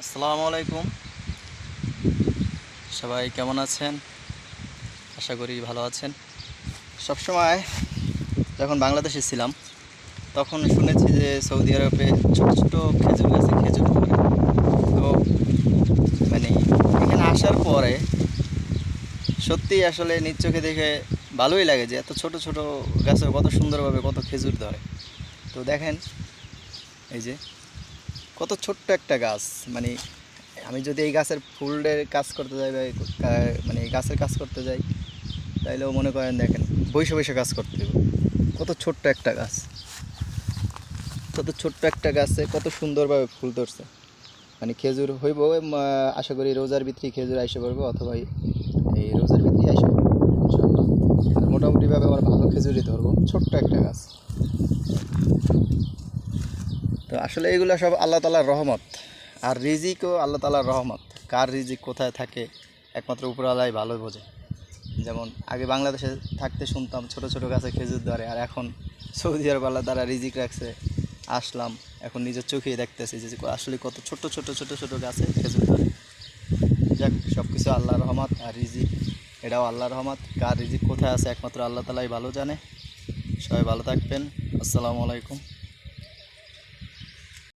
আসসালামু আলাইকুম। সবাই কেমন আছেন? আশা করি ভালো আছেন। সবসময় যখন বাংলাদেশে ছিলাম তখন শুনেছি যে সৌদি আরবে ছোট ছোট খেজুর গাছে খেজুর ধরে। তো মানে এখানে আসার পরে সত্যিই আসলে নিজ চোখে দেখে ভালোই লাগে যে এত ছোট ছোট গাছে কত সুন্দরভাবে কত খেজুর ধরে। তো দেখেন এই যে কত ছোট্ট একটা গাছ, মানে আমি যদি এই গাছের ফুলের কাজ করতে যাই বা মানে এই গাছের কাজ করতে যাই তাইলেও মনে করেন দেখেন বসে বসে কাজ করতে হবে। কত ছোট্ট একটা গাছ, কত ছোট্ট একটা গাছে কত সুন্দরভাবে ফুল ধরছে। মানে খেজুর হইব আশা করি রোজার ভিতরে খেজুর আইসে পড়বে, অথবা এই রোজার ভিতরে আইসে পড়বে ইনশাআল্লাহ। মোটামুটিভাবে আমার ভালো খেজুরই ধরবো, ছোট্ট একটা গাছ। তো আসলে এগুলো সব আল্লাহ তাআলার রহমত, আর রিজিকও আল্লাহ তাআলার রহমত। কার রিজিক কোথায় থাকে একমাত্র উপরওয়ালাই ভালো বোঝে। যেমন আগে বাংলাদেশে থাকতে শুনতাম ছোট ছোট গাছে খেজুর ধরে, আর এখন সৌদি আরব আল্লাহ তারা রিজিক রাখছে, আসলাম এখন নিজের চোখেই দেখতেছি যে আসলে কত ছোট ছোট ছোট ছোট গাছে খেজুর ধরে। যাক, সব কিছু আল্লাহর রহমত, আর রিজিক এটাও আল্লাহর রহমত। কার রিজিক কোথায় আছে একমাত্র আল্লাহ তাআলাই ভালো জানে। সবাই ভালো থাকবেন। আসসালামু আলাইকুম।